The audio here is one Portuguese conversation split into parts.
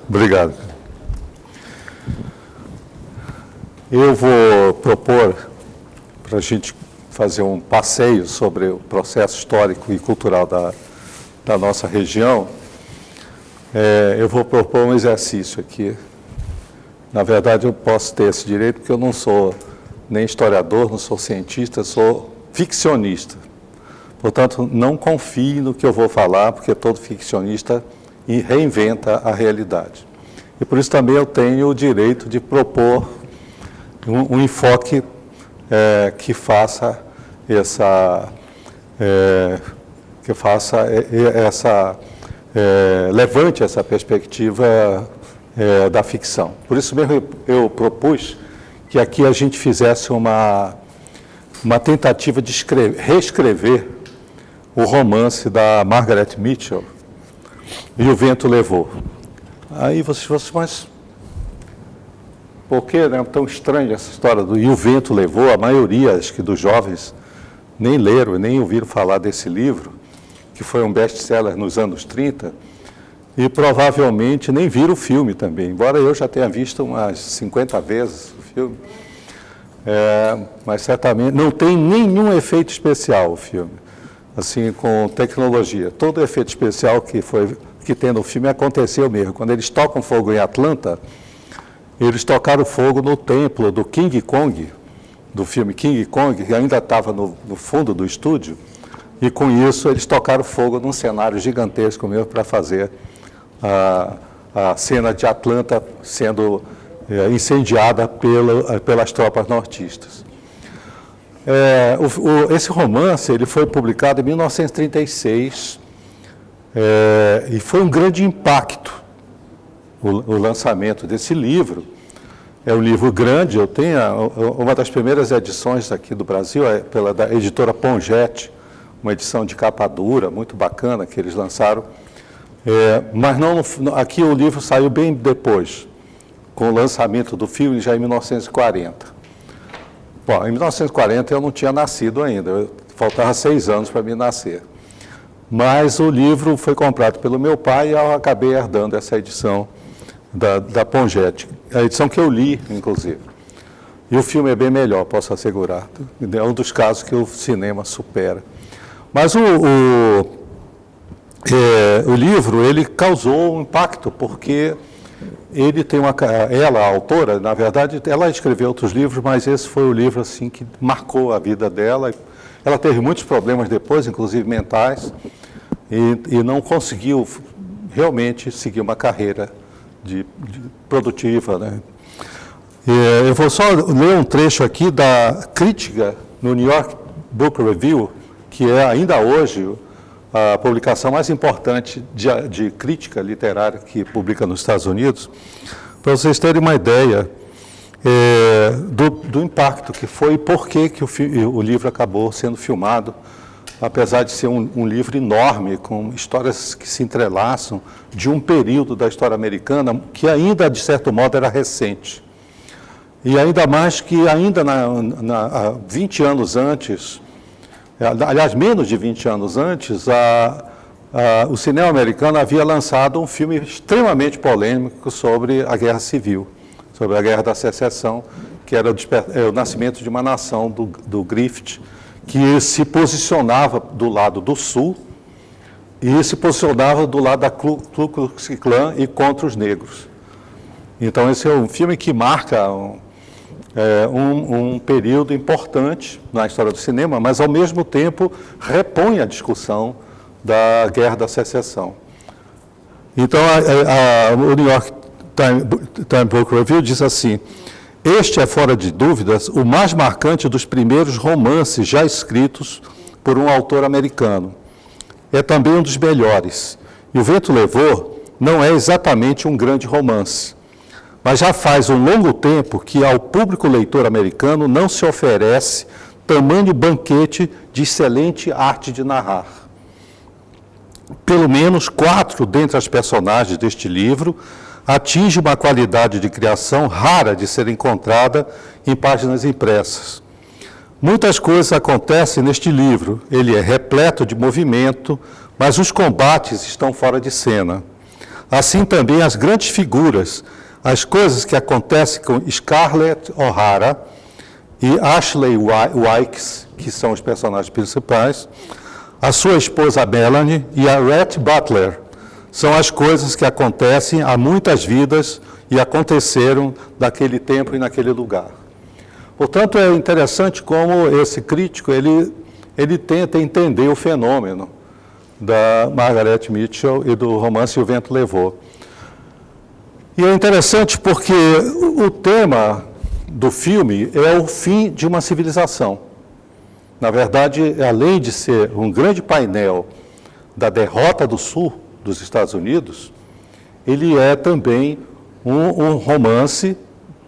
Obrigado. Eu vou propor, para a gente fazer um passeio sobre o processo histórico e cultural da nossa região, eu vou propor um exercício aqui. Na verdade, eu posso ter esse direito porque eu não sou nem historiador, não sou cientista, sou ficcionista. Portanto, não confie no que eu vou falar, porque todo ficcionista reinventa a realidade. E por isso também eu tenho o direito de propor um enfoque que faça levante essa perspectiva da ficção. Por isso mesmo eu propus que aqui a gente fizesse uma tentativa de reescrever o romance da Margaret Mitchell, E o Vento Levou. Aí vocês, mas por que é tão estranha essa história do E o Vento Levou? A maioria, acho que, dos jovens nem leram, nem ouviram falar desse livro, que foi um best-seller nos anos 30, e provavelmente nem viram o filme também, embora eu já tenha visto umas 50 vezes o filme. Mas certamente não tem nenhum efeito especial o filme, assim, com tecnologia. Todo efeito especial que tem no filme aconteceu mesmo. Quando eles tocam fogo em Atlanta, eles tocaram fogo no templo do King Kong, do filme King Kong, que ainda estava no fundo do estúdio, e com isso eles tocaram fogo num cenário gigantesco mesmo para fazer a cena de Atlanta sendo incendiada pelas tropas nortistas. Esse romance ele foi publicado em 1936 e foi um grande impacto o lançamento desse livro. É um livro grande, eu tenho uma das primeiras edições aqui do Brasil, da editora Ponget, uma edição de capa dura, muito bacana, que eles lançaram. Mas aqui o livro saiu bem depois, com o lançamento do filme já em 1940. Bom, em 1940 eu não tinha nascido ainda, faltava 6 anos para me nascer. Mas o livro foi comprado pelo meu pai e eu acabei herdando essa edição da Ponget, a edição que eu li, inclusive. E o filme é bem melhor, posso assegurar. É um dos casos que o cinema supera. Mas o livro, ele causou um impacto, porque ele tem ela, a autora, na verdade, ela escreveu outros livros, mas esse foi o livro assim, que marcou a vida dela. Ela teve muitos problemas depois, inclusive mentais, e não conseguiu realmente seguir uma carreira produtiva, né? Eu vou só ler um trecho aqui da crítica no New York Book Review, que é ainda hoje a publicação mais importante de crítica literária que publica nos Estados Unidos, para vocês terem uma ideia do impacto que foi e por que o livro acabou sendo filmado, apesar de ser um livro enorme, com histórias que se entrelaçam de um período da história americana que ainda, de certo modo, era recente. E ainda mais que ainda 20 anos antes, aliás, menos de 20 anos antes, o cinema americano havia lançado um filme extremamente polêmico sobre a Guerra Civil, sobre a Guerra da Secessão, que era o nascimento de uma nação do Griffith, que se posicionava do lado do Sul e se posicionava do lado da Ku Klux Klan e contra os negros. Então, esse é um filme que marca um período importante na história do cinema, mas, ao mesmo tempo, repõe a discussão da Guerra da Secessão. Então, o New York Times Book Review diz assim: este é, fora de dúvidas, o mais marcante dos primeiros romances já escritos por um autor americano. É também um dos melhores. E O Vento Levou não é exatamente um grande romance, mas já faz um longo tempo que ao público leitor americano não se oferece tamanho banquete de excelente arte de narrar. Pelo menos 4 dentre as personagens deste livro atingem uma qualidade de criação rara de ser encontrada em páginas impressas. Muitas coisas acontecem neste livro, ele é repleto de movimento, mas os combates estão fora de cena. Assim também as grandes figuras, as coisas que acontecem com Scarlett O'Hara e Ashley Wilkes, que são os personagens principais, a sua esposa Melanie e a Rhett Butler, são as coisas que acontecem há muitas vidas e aconteceram naquele tempo e naquele lugar. Portanto, é interessante como esse crítico, ele tenta entender o fenômeno da Margaret Mitchell e do romance O Vento Levou. E é interessante porque o tema do filme é o fim de uma civilização. Na verdade, além de ser um grande painel da derrota do Sul dos Estados Unidos, ele é também um romance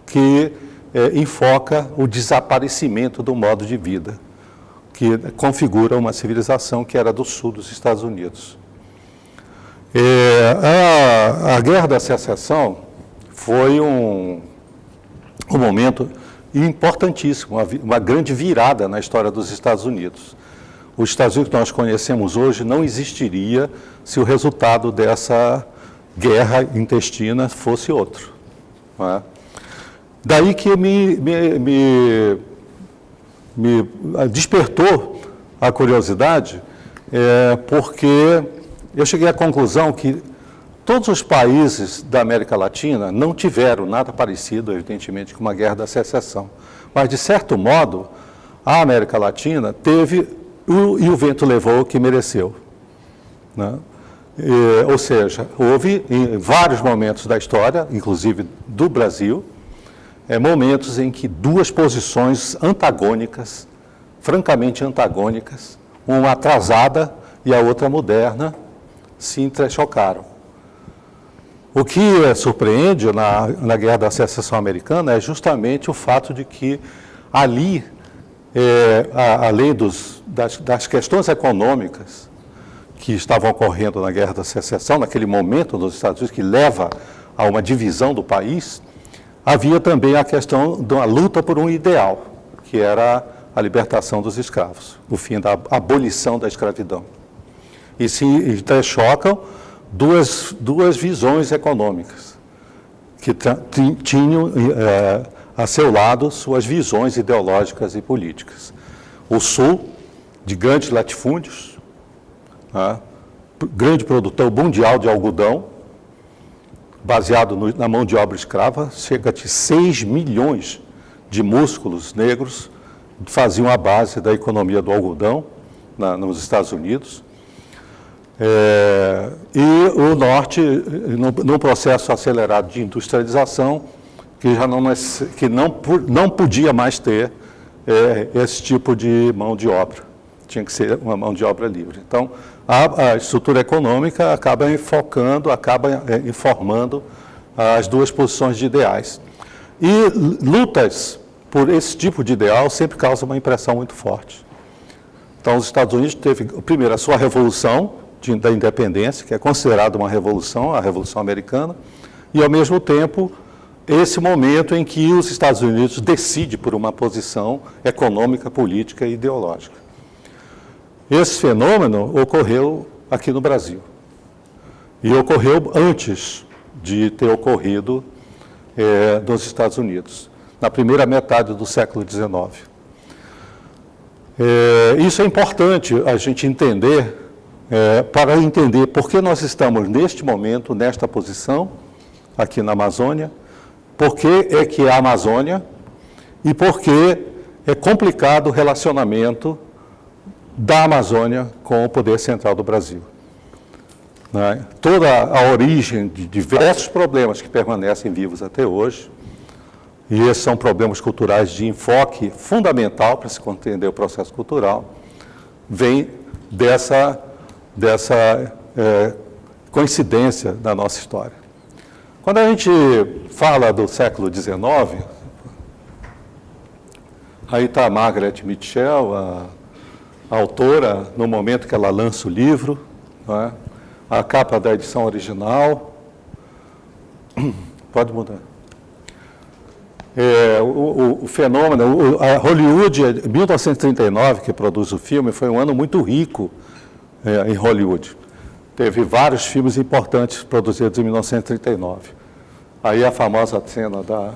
que enfoca o desaparecimento do modo de vida, que configura uma civilização que era do sul dos Estados Unidos. A Guerra da Secessão foi um momento importantíssimo, uma grande virada na história dos Estados Unidos. Os Estados Unidos que nós conhecemos hoje não existiria se o resultado dessa guerra intestina fosse outro. Não é? Daí que me despertou a curiosidade, porque eu cheguei à conclusão que todos os países da América Latina não tiveram nada parecido, evidentemente, com uma guerra da secessão. Mas, de certo modo, a América Latina teve, e o vento levou o que mereceu. Né? Ou seja, houve, em vários momentos da história, inclusive do Brasil, momentos em que duas posições antagônicas, francamente antagônicas, uma atrasada e a outra moderna, se entrechocaram. O que surpreende na Guerra da Secessão Americana é justamente o fato de que ali, além das questões econômicas que estavam ocorrendo na Guerra da Secessão, naquele momento nos Estados Unidos, que leva a uma divisão do país, havia também a questão de uma luta por um ideal, que era a libertação dos escravos, o fim da abolição da escravidão. E se entrechocam duas visões econômicas, que tinham a seu lado suas visões ideológicas e políticas. O Sul, de grandes latifúndios, grande produtor mundial de algodão, baseado na mão de obra escrava, chega de 6 milhões de músculos negros faziam a base da economia do algodão nos Estados Unidos. E o Norte, num processo acelerado de industrialização, que não podia mais ter esse tipo de mão de obra. Tinha que ser uma mão de obra livre. Então, a estrutura econômica acaba informando as duas posições de ideais. E lutas por esse tipo de ideal sempre causam uma impressão muito forte. Então, os Estados Unidos teve, primeiro, a sua revolução da independência, que é considerada uma revolução, a Revolução Americana, e, ao mesmo tempo, esse momento em que os Estados Unidos decidem por uma posição econômica, política e ideológica. Esse fenômeno ocorreu aqui no Brasil. E ocorreu antes de ter ocorrido nos Estados Unidos, na primeira metade do século XIX. Isso é importante a gente entender, para entender por que nós estamos neste momento, nesta posição, aqui na Amazônia, por que é que é a Amazônia e por que é complicado o relacionamento da Amazônia com o poder central do Brasil. Né? Toda a origem de diversos problemas que permanecem vivos até hoje, e esses são problemas culturais de enfoque fundamental para se compreender o processo cultural, vem dessa coincidência da nossa história. Quando a gente fala do século XIX, aí está a Margaret Mitchell, a autora, no momento que ela lança o livro, não é? A capa da edição original. Pode mudar. O fenômeno, a Hollywood, 1939, que produz o filme, foi um ano muito rico em Hollywood. teve vários filmes importantes produzidos em 1939. Aí a famosa cena da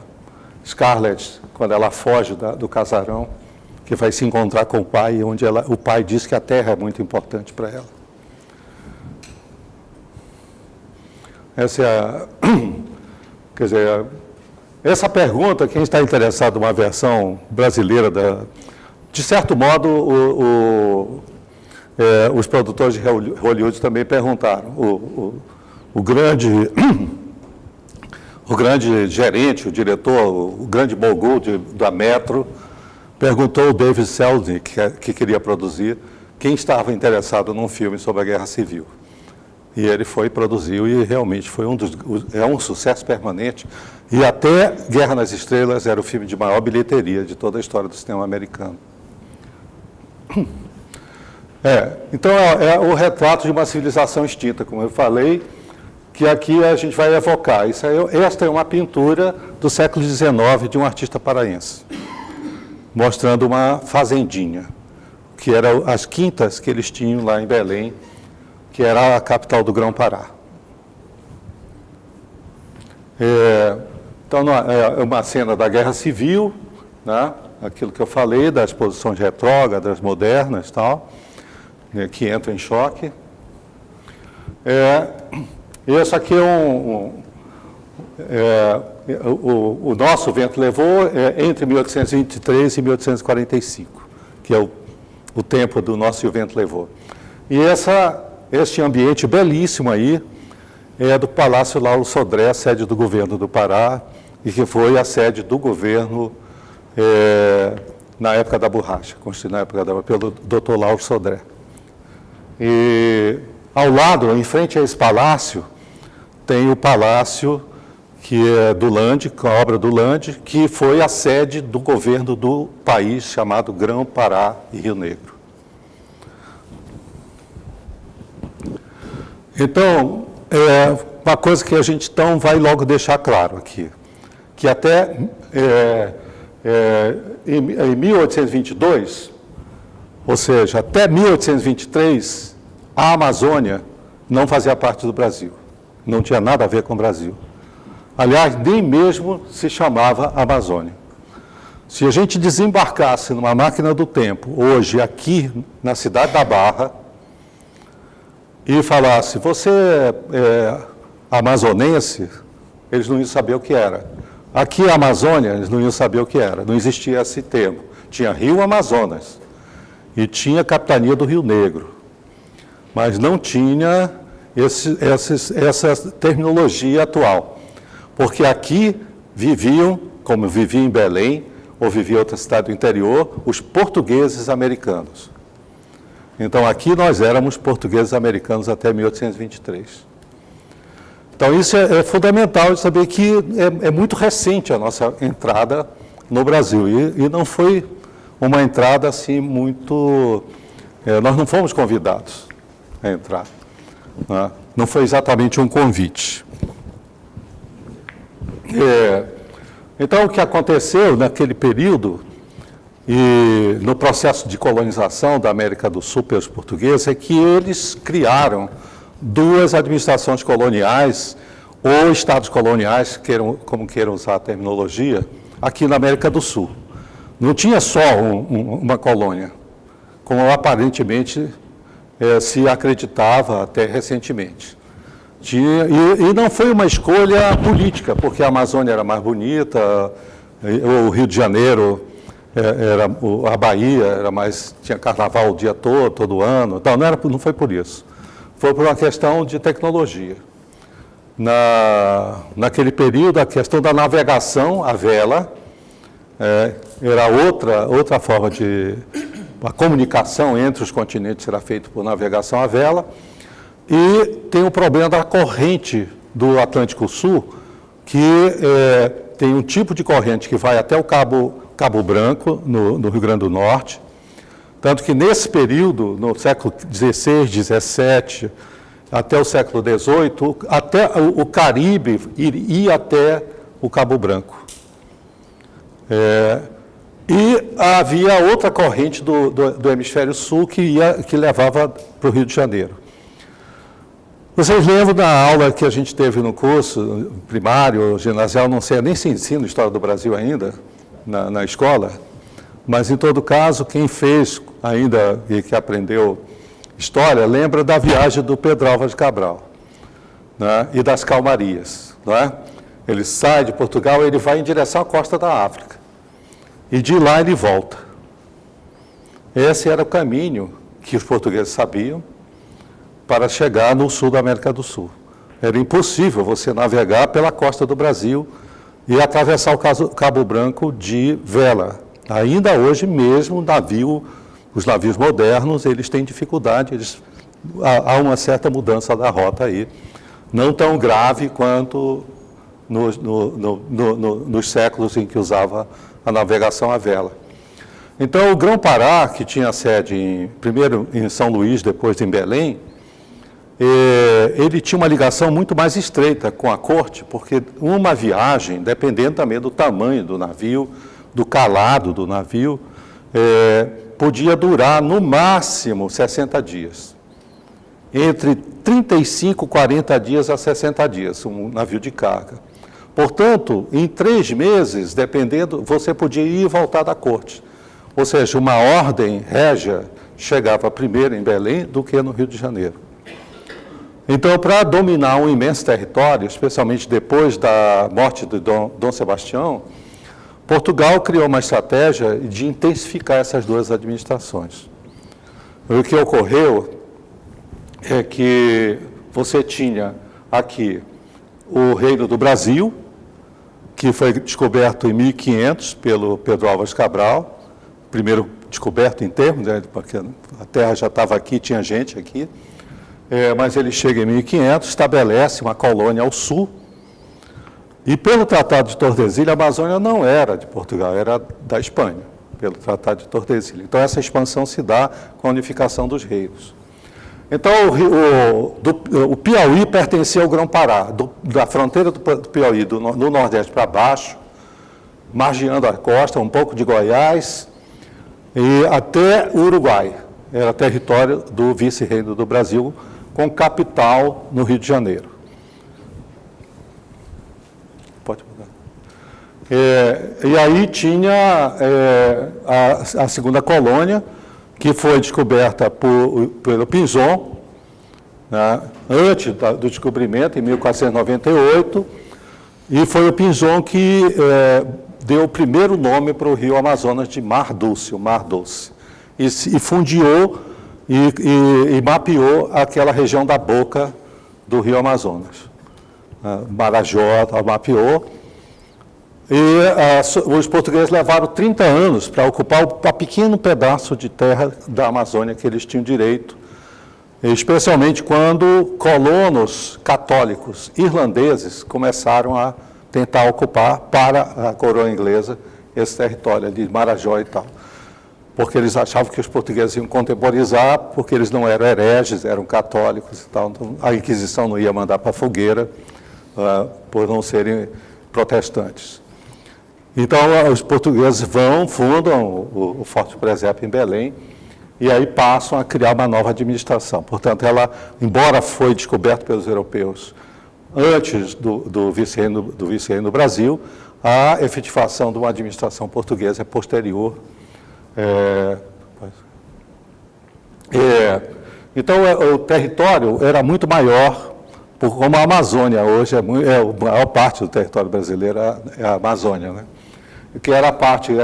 Scarlett, quando ela foge do casarão, que vai se encontrar com o pai, onde o pai diz que a terra é muito importante para ela. Essa é a... Quer dizer, essa pergunta, quem está interessado numa versão brasileira, de certo modo, os produtores de Hollywood também perguntaram. O grande gerente, o diretor, o grande mogul da Metro, perguntou ao David Selznick, que queria produzir, quem estava interessado num filme sobre a Guerra Civil. E ele foi, produziu, e realmente foi um sucesso permanente. E até Guerra nas Estrelas era o filme de maior bilheteria de toda a história do cinema americano. Então, é o retrato de uma civilização extinta, como eu falei, que aqui a gente vai evocar. Esta é uma pintura do século XIX de um artista paraense, mostrando uma fazendinha, que eram as quintas que eles tinham lá em Belém, que era a capital do Grão-Pará. Então, é uma cena da Guerra Civil, né? Aquilo que eu falei, das posições retrógradas, modernas, tal, né, que entram em choque. Esse aqui o nosso vento levou entre 1823 e 1845, que é o tempo do nosso vento levou. E este ambiente belíssimo aí é do Palácio Lauro Sodré, sede do governo do Pará, e que foi a sede do governo na época da borracha, construído na época pelo Dr. Lauro Sodré. E ao lado, em frente a esse palácio, tem o palácio que é do Lande, com a obra do Lande, que foi a sede do governo do país chamado Grão-Pará e Rio Negro. Então, uma coisa que a gente então vai logo deixar claro aqui, que até em 1822, ou seja, até 1823, a Amazônia não fazia parte do Brasil, não tinha nada a ver com o Brasil. Aliás, nem mesmo se chamava Amazônia. Se a gente desembarcasse numa máquina do tempo, hoje, aqui na cidade da Barra, e falasse, você é amazonense, eles não iam saber o que era. Aqui a Amazônia, eles não iam saber o que era, não existia esse termo. Tinha Rio Amazonas e tinha Capitania do Rio Negro, mas não tinha essa terminologia atual, porque aqui viviam, como vivia em Belém, ou vivia em outra cidade do interior, os portugueses americanos. Então, aqui nós éramos portugueses americanos até 1823. Então, isso é fundamental de saber que é muito recente a nossa entrada no Brasil. E não foi uma entrada assim muito... nós não fomos convidados a entrar. Né? Não foi exatamente um convite. Então, o que aconteceu naquele período... E no processo de colonização da América do Sul pelos portugueses, é que eles criaram duas administrações coloniais, ou estados coloniais, como queiram usar a terminologia, aqui na América do Sul. Não tinha só uma colônia, como aparentemente se acreditava até recentemente. E não foi uma escolha política, porque a Amazônia era mais bonita, o Rio de Janeiro... a Bahia tinha carnaval o dia todo ano, então não foi por isso. Foi por uma questão de tecnologia. Naquele período, a questão da navegação à vela era outra forma a comunicação entre os continentes era feita por navegação à vela, e tem o problema da corrente do Atlântico Sul, que tem um tipo de corrente que vai até o Cabo Branco, no Rio Grande do Norte, tanto que nesse período, no século XVI, XVII, até o século XVIII, até o Caribe ia até o Cabo Branco. E havia outra corrente do hemisfério sul que levava para o Rio de Janeiro. Vocês lembram da aula que a gente teve no curso primário, ginasial, não sei nem se ensina História do Brasil ainda, na escola, mas, em todo caso, quem fez ainda e que aprendeu História, lembra da viagem do Pedro Álvares Cabral, né, e das calmarias. Né? Ele sai de Portugal e ele vai em direção à costa da África. E de lá ele volta. Esse era o caminho que os portugueses sabiam para chegar no sul da América do Sul. Era impossível você navegar pela costa do Brasil e atravessar o Cabo Branco de vela. Ainda hoje mesmo, os navios modernos, eles têm dificuldade, há uma certa mudança da rota aí, não tão grave quanto nos séculos em que usava a navegação à vela. Então, o Grão-Pará, que tinha sede primeiro em São Luís, depois em Belém, ele tinha uma ligação muito mais estreita com a corte, porque uma viagem, dependendo também do tamanho do navio, do calado do navio, podia durar no máximo 60 dias. Entre 35, 40 dias a 60 dias, um navio de carga. Portanto, em 3 meses, dependendo, você podia ir e voltar da corte. Ou seja, uma ordem régia chegava primeiro em Belém do que no Rio de Janeiro. Então, para dominar um imenso território, especialmente depois da morte de Dom Sebastião, Portugal criou uma estratégia de intensificar essas duas administrações. O que ocorreu é que você tinha aqui o Reino do Brasil, que foi descoberto em 1500 pelo Pedro Álvares Cabral, primeiro descoberto em termos, né, porque a terra já estava aqui, tinha gente aqui, mas ele chega em 1500, estabelece uma colônia ao sul, e pelo Tratado de Tordesilhas, a Amazônia não era de Portugal, era da Espanha, pelo Tratado de Tordesilhas. Então, essa expansão se dá com a unificação dos reinos. Então, o Piauí pertencia ao Grão-Pará, da fronteira do Piauí, do Nordeste para baixo, margeando a costa, um pouco de Goiás, e até o Uruguai. Era território do vice-reino do Brasil, com capital no Rio de Janeiro. Pode mudar. E aí tinha a segunda colônia, que foi descoberta pelo Pinzon, né, antes do descobrimento, em 1498, e foi o Pinzon que deu o primeiro nome para o rio Amazonas de Mar Doce, o Mar Doce, e fundiou e mapeou aquela região da boca do rio Amazonas. Marajó mapeou, e os portugueses levaram 30 anos para ocupar um pequeno pedaço de terra da Amazônia que eles tinham direito, especialmente quando colonos católicos irlandeses começaram a tentar ocupar para a coroa inglesa esse território de Marajó e tal. Porque eles achavam que os portugueses iam contemporizar, porque eles não eram hereges, eram católicos e tal. Então, a Inquisição não ia mandar para a fogueira por não serem protestantes. Então, os portugueses fundam o Forte Presépio em Belém, e aí passam a criar uma nova administração. Portanto, ela, embora foi descoberta pelos europeus antes do vice-reino do Brasil, a efetivação de uma administração portuguesa é posterior. Então, o território era muito maior, como a Amazônia hoje a maior parte do território brasileiro é a Amazônia, né? Que era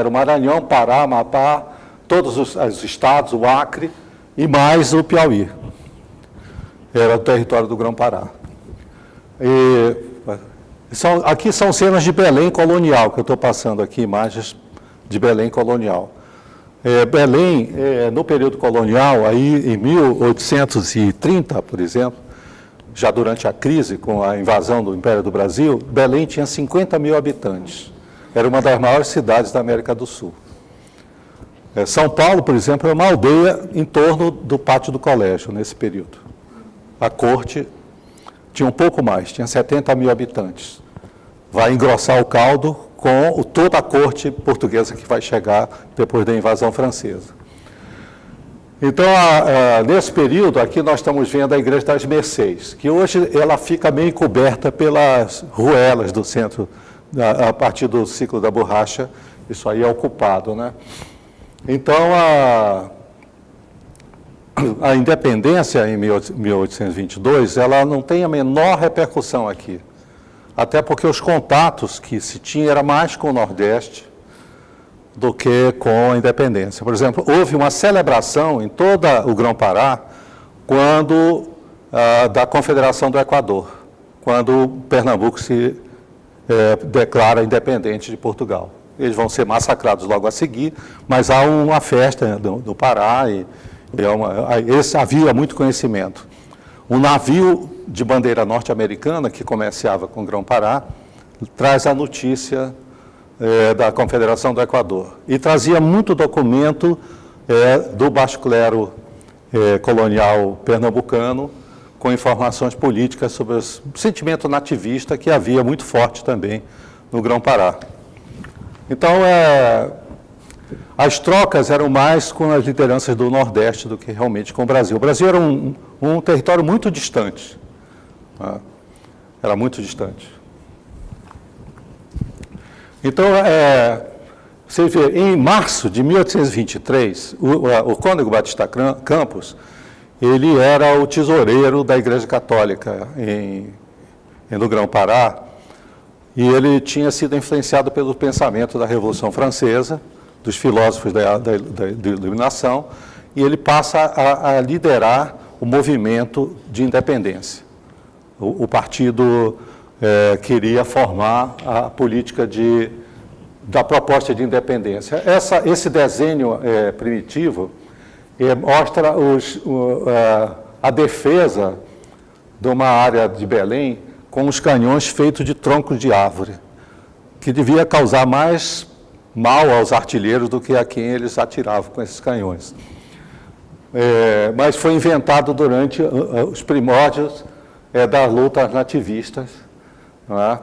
o Maranhão, Pará, Amapá, todos os estados, o Acre e mais o Piauí. Era o território do Grão-Pará. Aqui são cenas de Belém colonial, que eu estou passando aqui, imagens de Belém colonial. Belém, no período colonial, aí em 1830, por exemplo, já durante a crise, com a invasão do Império do Brasil, Belém tinha 50 mil habitantes. Era uma das maiores cidades da América do Sul. São Paulo, por exemplo, é uma aldeia em torno do pátio do colégio, nesse período. A corte tinha um pouco mais, tinha 70 mil habitantes. Vai engrossar o caldo com toda a corte portuguesa que vai chegar depois da invasão francesa. Então, nesse período, aqui nós estamos vendo a Igreja das Mercês, que hoje ela fica meio coberta pelas ruelas do centro, a partir do ciclo da borracha, isso aí é ocupado, né? Então, a independência em 1822, ela não tem a menor repercussão aqui, até porque os contatos que se tinha era mais com o Nordeste do que com a independência. Por exemplo, houve uma celebração em todo o Grão-Pará da Confederação do Equador, quando Pernambuco se declara independente de Portugal. Eles vão ser massacrados logo a seguir, mas há uma festa no Pará e havia muito conhecimento. Um navio de bandeira norte-americana que comerciava com Grão-Pará traz a notícia da Confederação do Equador. E trazia muito documento do baixo clero colonial pernambucano, com informações políticas sobre o sentimento nativista que havia muito forte também no Grão-Pará. Então, as trocas eram mais com as lideranças do Nordeste do que realmente com o Brasil. O Brasil era um território muito distante. Né? Era muito distante. Então, você vê, em março de 1823, o cônego Batista Campos, ele era o tesoureiro da Igreja Católica no Grão-Pará, e ele tinha sido influenciado pelo pensamento da Revolução Francesa, dos filósofos da Iluminação, e ele passa a liderar o movimento de independência. O partido queria formar a política da proposta de independência. Esse desenho primitivo mostra a defesa de uma área de Belém com os canhões feitos de troncos de árvore, que devia causar mais mal aos artilheiros do que a quem eles atiravam com esses canhões. Mas foi inventado durante os primórdios das lutas nativistas, não é?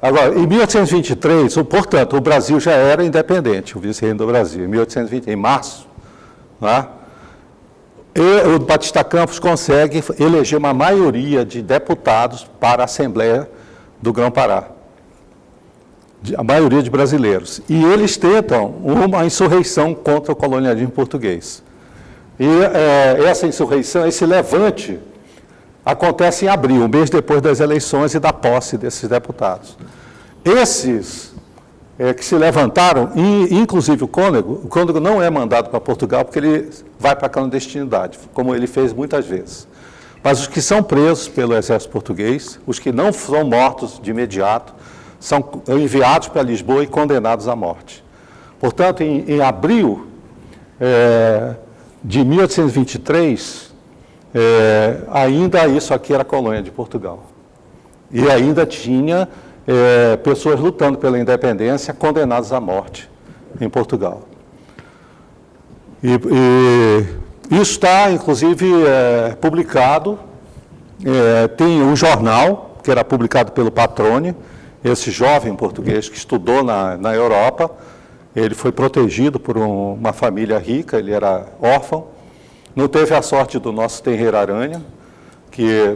Agora, em 1823, portanto, o Brasil já era independente, o vice-reino do Brasil, em 1820, em março, não é? E o Batista Campos consegue eleger uma maioria de deputados para a Assembleia do Grão-Pará, a maioria de brasileiros. E eles tentam uma insurreição contra o colonialismo português. E essa insurreição, esse levante, acontece em abril, um mês depois das eleições e da posse desses deputados. Esses que se levantaram, inclusive o cônego não é mandado para Portugal porque ele vai para a clandestinidade, como ele fez muitas vezes. Mas os que são presos pelo exército português, os que não são mortos de imediato, são enviados para Lisboa e condenados à morte. Portanto, em abril de 1823, ainda isso aqui era colônia de Portugal. E ainda tinha pessoas lutando pela independência, condenadas à morte em Portugal. Isso está, inclusive, publicado. Tem um jornal, que era publicado pelo Patrone, esse jovem português que estudou na Europa. Ele foi protegido por uma família rica, ele era órfão. Não teve a sorte do nosso Tenreiro Aranha, que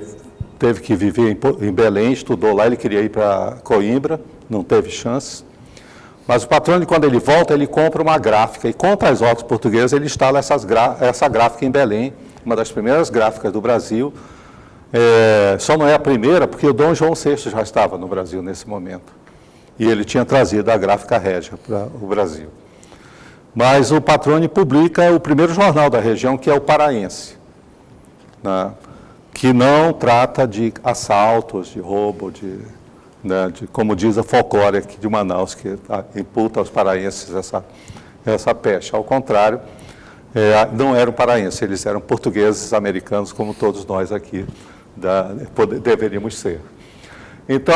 teve que viver em Belém, estudou lá, ele queria ir para Coimbra, não teve chance. Mas o Patrone, quando ele volta, ele compra uma gráfica, e contra as ordens portuguesas, ele instala essa gráfica em Belém, uma das primeiras gráficas do Brasil. Só não é a primeira, porque o Dom João VI já estava no Brasil nesse momento. E ele tinha trazido a gráfica régia para o Brasil. Mas o Patrone publica o primeiro jornal da região, que é o Paraense, né? Que não trata de assaltos, de roubo, como diz a folclore aqui de Manaus, que imputa aos paraenses essa peste. Ao contrário, não eram paraenses, eles eram portugueses americanos, como todos nós aqui deveríamos ser. Então,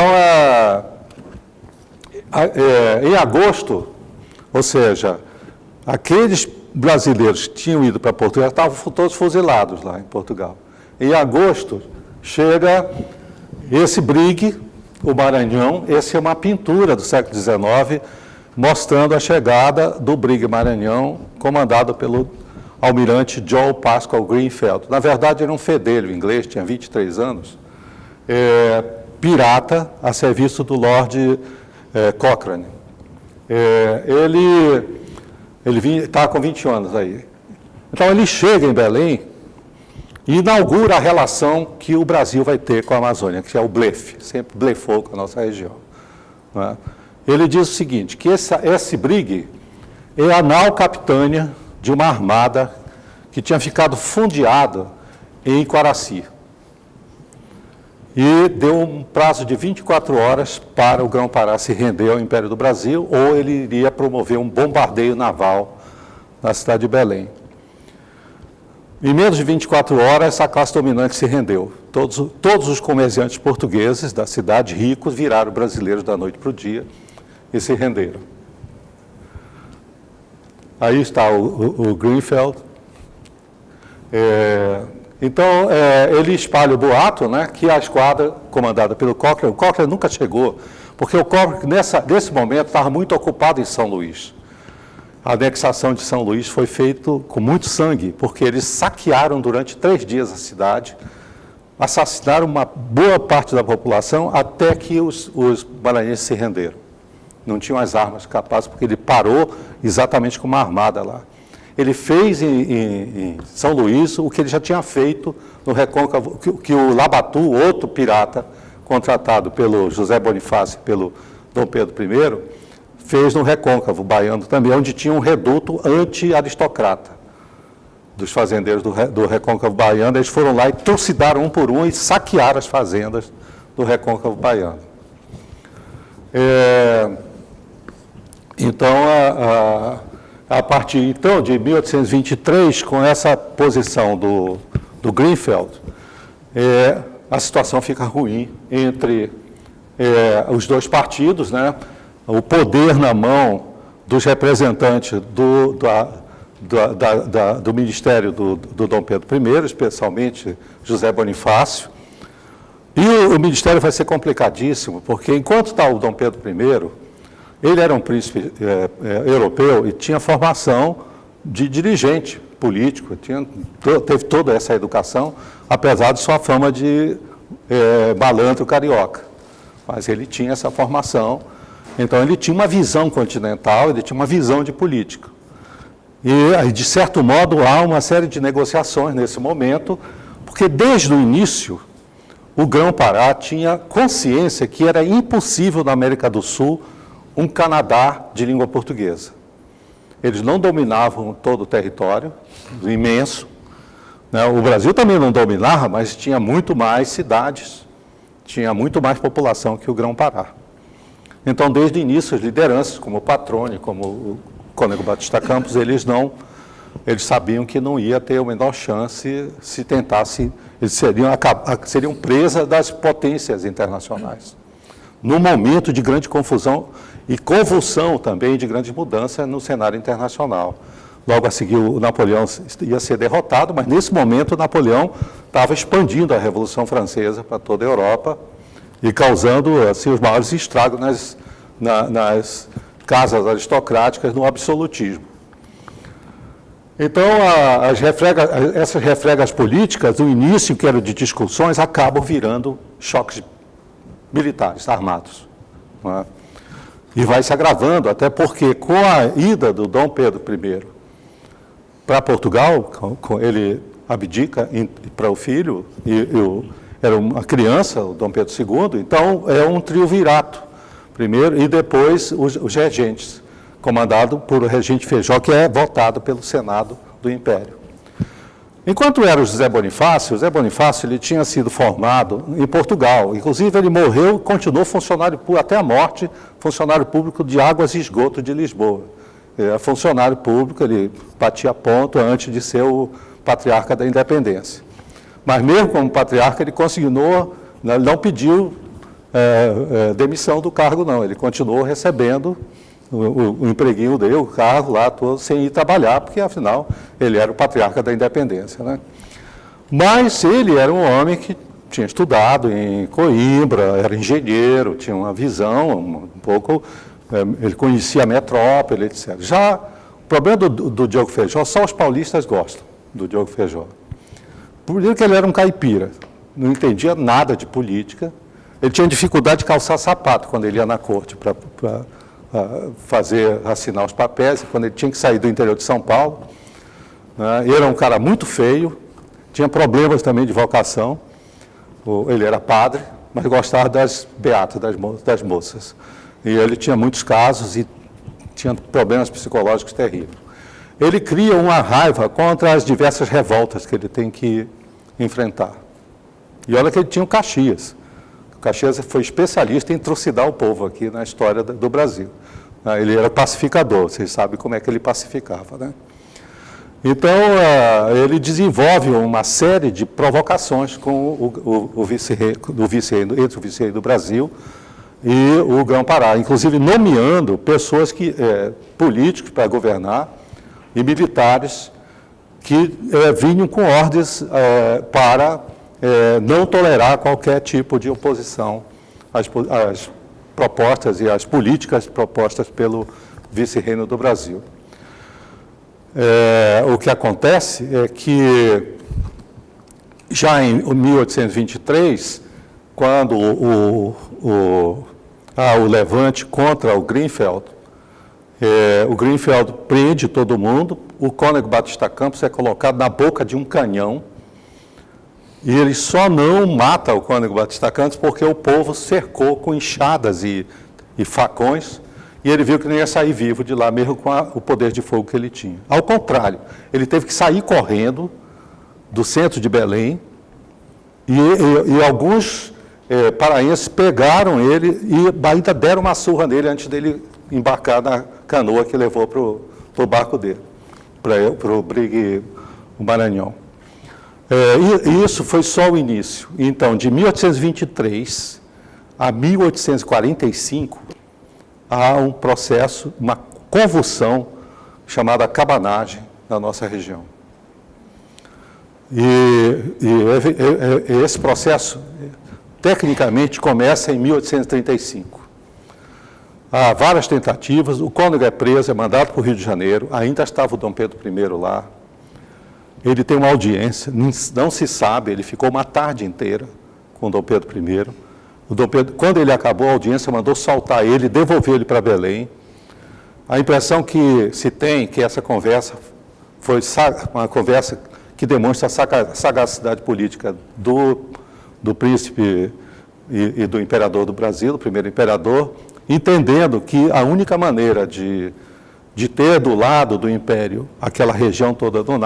em agosto, ou seja, aqueles brasileiros que tinham ido para Portugal estavam todos fuzilados lá em Portugal. Em agosto, chega esse brigue, o Maranhão. Essa é uma pintura do século XIX mostrando a chegada do Brig Maranhão, comandado pelo almirante John Pascal Greenfield. Na verdade, era um fedelho inglês, tinha 23 anos, pirata, a serviço do Lord Cochrane. Ele estava com 20 anos aí. Então, ele chega em Belém e inaugura a relação que o Brasil vai ter com a Amazônia, que é o blefe, sempre blefou com a nossa região. Não é? Ele diz o seguinte, que esse brig é a nau capitânia de uma armada que tinha ficado fundeada em Quaraci. E deu um prazo de 24 horas para o Grão-Pará se render ao Império do Brasil, ou ele iria promover um bombardeio naval na cidade de Belém. Em menos de 24 horas, a classe dominante se rendeu. Todos os comerciantes portugueses da cidade, ricos, viraram brasileiros da noite para o dia e se renderam. Aí está o Greenfield. Então, ele espalha o boato, né, que a esquadra comandada pelo Cochrane, o Cochrane nunca chegou, porque o Cochrane, nesse momento, estava muito ocupado em São Luís. A anexação de São Luís foi feita com muito sangue, porque eles saquearam durante 3 dias a cidade, assassinaram uma boa parte da população, até que os maranhenses se renderam. Não tinham as armas capazes, porque ele parou exatamente com uma armada lá. Ele fez em São Luís o que ele já tinha feito no Recôncavo, que o Labatu, outro pirata, contratado pelo José Bonifácio e pelo Dom Pedro I, fez no Recôncavo Baiano também, onde tinha um reduto anti-aristocrata dos fazendeiros do Recôncavo Baiano. Eles foram lá e trucidaram um por um e saquearam as fazendas do Recôncavo Baiano. Então, a partir então, de 1823, com essa posição do Greenfield, a situação fica ruim entre os dois partidos, né? O poder na mão dos representantes do Ministério do Dom Pedro I, especialmente José Bonifácio. E o Ministério vai ser complicadíssimo, porque enquanto está o Dom Pedro I, ele era um príncipe europeu e tinha formação de dirigente político, teve toda essa educação, apesar de sua fama de malandro carioca. Mas ele tinha essa formação, então ele tinha uma visão continental, ele tinha uma visão de política. E, de certo modo, há uma série de negociações nesse momento, porque desde o início, o Grão-Pará tinha consciência que era impossível na América do Sul um Canadá de língua portuguesa. Eles não dominavam todo o território, imenso, né? O Brasil também não dominava, mas tinha muito mais cidades, tinha muito mais população que o Grão-Pará. Então, desde o início, as lideranças, como o Patrone, como o Cônego Batista Campos, eles sabiam que não ia ter a menor chance se tentasse, eles seriam presa das potências internacionais. Num momento de grande confusão e convulsão também de grande mudança no cenário internacional. Logo a seguir, o Napoleão ia ser derrotado, mas nesse momento o Napoleão estava expandindo a Revolução Francesa para toda a Europa e causando assim, os maiores estragos nas casas aristocráticas, no absolutismo. Então, essas refregas políticas, no início, que eram de discussões, acabam virando choques militares, armados. Não é? E vai se agravando, até porque com a ida do Dom Pedro I para Portugal, ele abdica para o filho, era uma criança, o Dom Pedro II, então é um triunvirato, primeiro, e depois os regentes, comandado por o regente Feijó, que é votado pelo Senado do Império. Enquanto era o José Bonifácio ele tinha sido formado em Portugal. Inclusive, ele morreu e continuou funcionário até a morte, funcionário público de Águas e Esgoto de Lisboa. Ele era funcionário público, ele batia ponto antes de ser o patriarca da independência. Mas mesmo como patriarca, ele continuou, não pediu demissão do cargo, não. Ele continuou recebendo o empreguinho dele, o carro lá todo, sem ir trabalhar, porque, afinal, ele era o patriarca da independência, né? Mas ele era um homem que tinha estudado em Coimbra, era engenheiro, tinha uma visão um pouco Ele conhecia a metrópole, etc. Já o problema do Diogo Feijó, só os paulistas gostam do Diogo Feijó. Primeiro que ele era um caipira, não entendia nada de política, ele tinha dificuldade de calçar sapato quando ele ia na corte para assinar os papéis, quando ele tinha que sair do interior de São Paulo. Né? Ele era um cara muito feio, tinha problemas também de vocação, ele era padre, mas gostava das beatas, das moças. E ele tinha muitos casos e tinha problemas psicológicos terríveis. Ele cria uma raiva contra as diversas revoltas que ele tem que enfrentar. E olha que ele tinha o Caxias. O Caxias foi especialista em trucidar o povo aqui na história do Brasil. Ele era pacificador, vocês sabem como é que ele pacificava, né? Então, ele desenvolve uma série de provocações com o vice-rei, entre o vice-rei do Brasil e o Grão-Pará, inclusive nomeando pessoas políticos para governar e militares que vinham com ordens para não tolerar qualquer tipo de oposição às propostas e às políticas propostas pelo vice-reino do Brasil. O que acontece é que, já em 1823, quando o levante contra o Grinfeld, o Grinfeld prende todo mundo, o cônego Batista Campos é colocado na boca de um canhão, e ele só não mata o cônego Batista Campos porque o povo cercou com enxadas e facões, e ele viu que não ia sair vivo de lá, mesmo com o poder de fogo que ele tinha. Ao contrário, ele teve que sair correndo do centro de Belém, e alguns paraenses pegaram ele e ainda deram uma surra nele antes dele embarcar na canoa que levou para o barco dele, para o Brigue Maranhão. E isso foi só o início. Então, de 1823 a 1845, há um processo, uma convulsão chamada cabanagem na nossa região. E esse processo, tecnicamente, começa em 1835. Há várias tentativas, o cônego é preso, é mandado para o Rio de Janeiro, ainda estava o Dom Pedro I lá. Ele tem uma audiência, não se sabe, ele ficou uma tarde inteira com o Dom Pedro I. O Dom Pedro, quando ele acabou a audiência, mandou soltar ele, devolver ele para Belém. A impressão que se tem que essa conversa foi uma conversa que demonstra a sagacidade política do príncipe e do imperador do Brasil, do primeiro imperador, entendendo que a única maneira de ter do lado do império aquela região toda do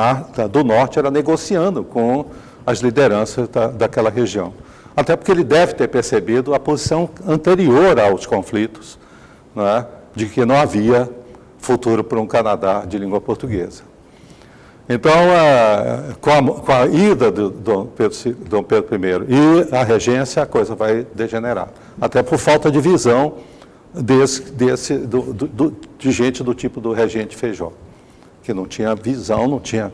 norte era negociando com as lideranças daquela região. Até porque ele deve ter percebido a posição anterior aos conflitos, né, de que não havia futuro para um Canadá de língua portuguesa. Então, com a ida do Dom Pedro I e a regência, a coisa vai degenerar. Até por falta de visão de gente do tipo do regente Feijó, que não tinha visão, não tinha...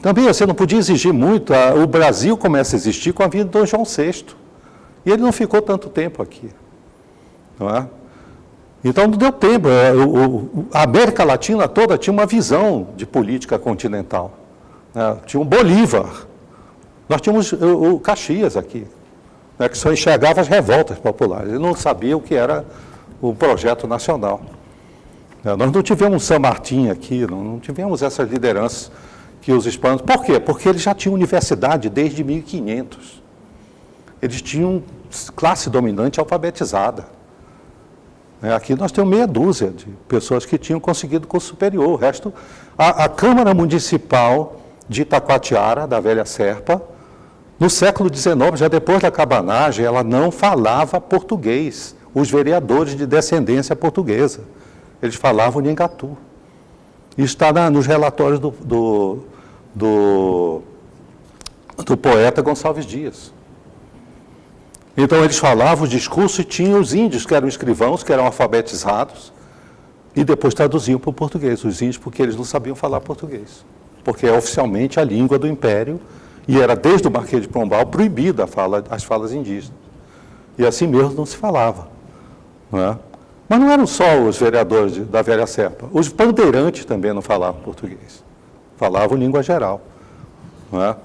Também você não podia exigir muito, o Brasil começa a existir com a vinda de Dom João VI, e ele não ficou tanto tempo aqui, não é? Então não deu tempo, a América Latina toda tinha uma visão de política continental, né? Tinha um Bolívar, nós tínhamos o Caxias aqui, né, que só enxergava as revoltas populares, ele não sabia o que era o projeto nacional. Nós não tivemos um San Martín aqui, não tivemos essas lideranças que os espanhóis... Por quê? Porque eles já tinham universidade desde 1500. Eles tinham classe dominante alfabetizada. Aqui nós temos meia dúzia de pessoas que tinham conseguido curso superior. O resto, a Câmara Municipal de Itacoatiara, da velha Serpa, no século XIX, já depois da cabanagem, ela não falava português. Os vereadores de descendência portuguesa, eles falavam Nhengatu. Isso está nos relatórios do poeta Gonçalves Dias. Então, eles falavam o discurso e tinham os índios, que eram escrivãos, que eram alfabetizados, e depois traduziam para o português, os índios, porque eles não sabiam falar português. Porque é oficialmente a língua do Império, e era, desde o Marquês de Pombal, proibida as falas indígenas. E assim mesmo não se falava. Não é? Mas não eram só os vereadores da velha cepa, os bandeirantes também não falavam português, falavam língua geral. Não é?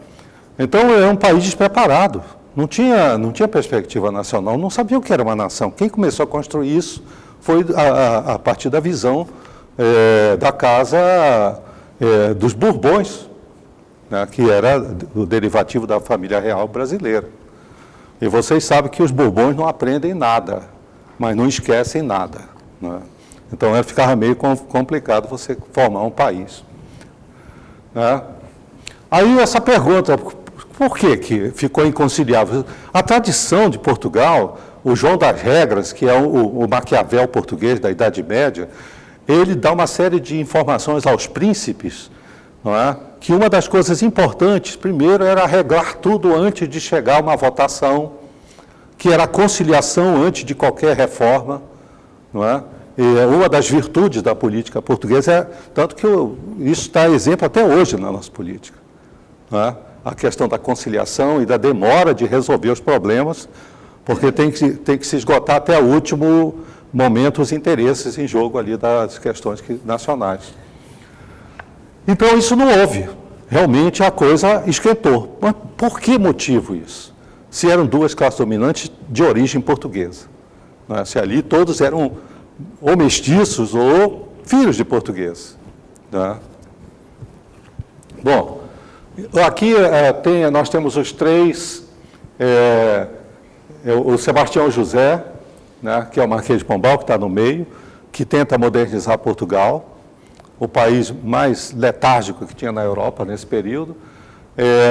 Então, é um país despreparado, não tinha perspectiva nacional, não sabia o que era uma nação. Quem começou a construir isso foi a partir da visão da casa dos Bourbons, né, que era o derivativo da família real brasileira. E vocês sabem que os Bourbons não aprendem nada, mas não esquecem nada. Né? Então, ficava meio complicado você formar um país. Né? Aí, essa pergunta, por que ficou inconciliável? A tradição de Portugal, o João das Regras, que é o Maquiavel português da Idade Média, ele dá uma série de informações aos príncipes, não é? Que uma das coisas importantes, primeiro, era arreglar tudo antes de chegar a uma votação, que era a conciliação antes de qualquer reforma, não é? E uma das virtudes da política portuguesa tanto que isso está exemplo até hoje na nossa política, não é? A questão da conciliação e da demora de resolver os problemas, porque tem que se esgotar até o último momento os interesses em jogo ali das questões nacionais. Então, isso não houve. Realmente, a coisa esquentou. Mas por que motivo isso? Se eram duas classes dominantes de origem portuguesa. Né? Se ali todos eram ou mestiços ou filhos de portugueses. Né? Bom, aqui nós temos os três, o Sebastião José, né, que é o Marquês de Pombal, que está no meio, que tenta modernizar Portugal, o país mais letárgico que tinha na Europa nesse período.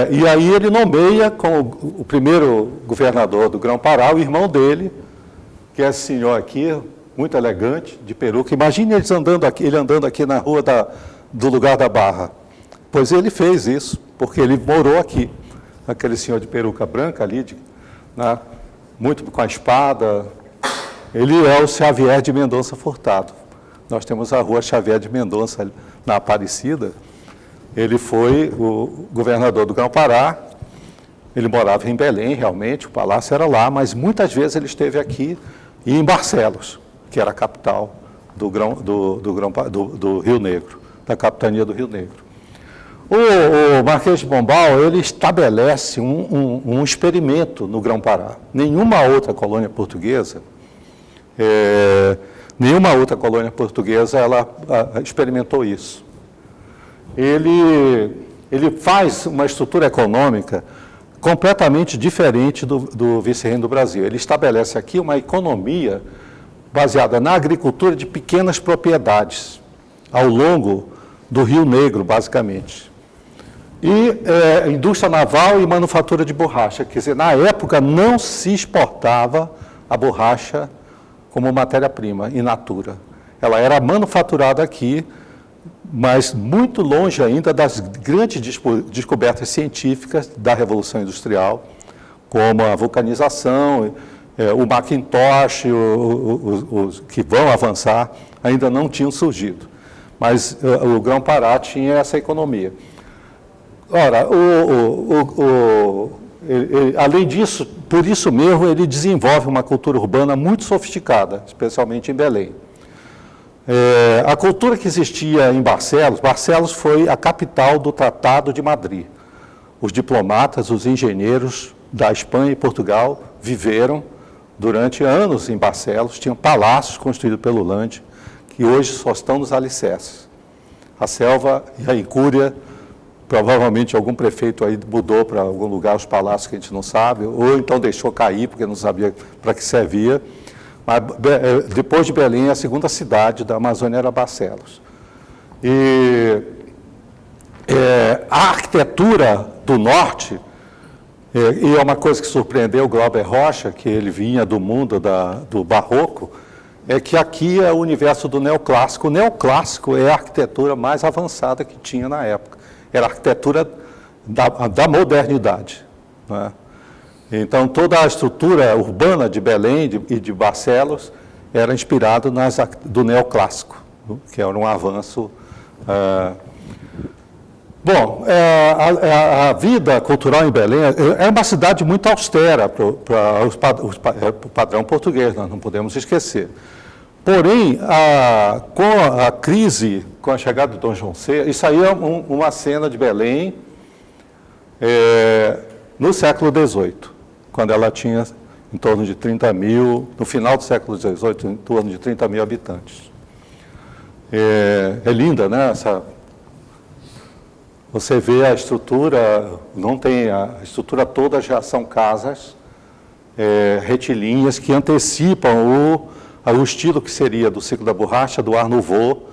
E aí ele nomeia como o primeiro governador do Grão-Pará, o irmão dele, que é esse senhor aqui, muito elegante, de peruca. Imagine ele andando aqui na rua do lugar da Barra. Pois ele fez isso, porque ele morou aqui. Aquele senhor de peruca branca ali, né, muito com a espada. Ele é o Xavier de Mendonça Furtado. Nós temos a rua Xavier de Mendonça, na Aparecida. Ele foi o governador do Grão-Pará. Ele morava em Belém, realmente, o palácio era lá, mas muitas vezes ele esteve aqui e em Barcelos, que era a capital do Rio Negro, da capitania do Rio Negro. O Marquês de Pombal, ele estabelece um experimento no Grão-Pará. Nenhuma outra colônia portuguesa ela experimentou isso. Ele faz uma estrutura econômica completamente diferente do vice-reino do Brasil. Ele estabelece aqui uma economia baseada na agricultura de pequenas propriedades, ao longo do Rio Negro, basicamente. E indústria naval e manufatura de borracha. Quer dizer, na época não se exportava a borracha como matéria-prima in natura. Ela era manufaturada aqui, mas muito longe ainda das grandes descobertas científicas da Revolução Industrial, como a vulcanização, o Macintosh, os que vão avançar, ainda não tinham surgido. Mas o Grão-Pará tinha essa economia. Ora, além disso, por isso mesmo, ele desenvolve uma cultura urbana muito sofisticada, especialmente em Belém. A cultura que existia em Barcelos foi a capital do Tratado de Madrid. Os diplomatas, os engenheiros da Espanha e Portugal viveram durante anos em Barcelos, tinham palácios construídos pelo Lande, que hoje só estão nos alicerces. A selva e a incúria, provavelmente algum prefeito aí mudou para algum lugar os palácios que a gente não sabe, ou então deixou cair porque não sabia para que servia. Mas depois de Belém, a segunda cidade da Amazônia era Barcelos. E a arquitetura do norte, e é uma coisa que surpreendeu o Glauber Rocha, que ele vinha do mundo do barroco, é que aqui é o universo do neoclássico. O neoclássico é a arquitetura mais avançada que tinha na época. Era a arquitetura da modernidade. Né? Então, toda a estrutura urbana de Belém e de Barcelos era inspirada do neoclássico, que era um avanço. Bom, a vida cultural em Belém é uma cidade muito austera para o padrão português, nós não podemos esquecer. Porém, com a crise, com a chegada do Dom João VI, isso aí é uma cena de Belém no século XVIII, quando ela tinha em torno de 30 mil, no final do século XVIII, em torno de 30 mil habitantes. É linda, né? Você vê a estrutura, não tem a estrutura toda, já são casas retilíneas que antecipam o estilo que seria do ciclo da borracha, do Art Nouveau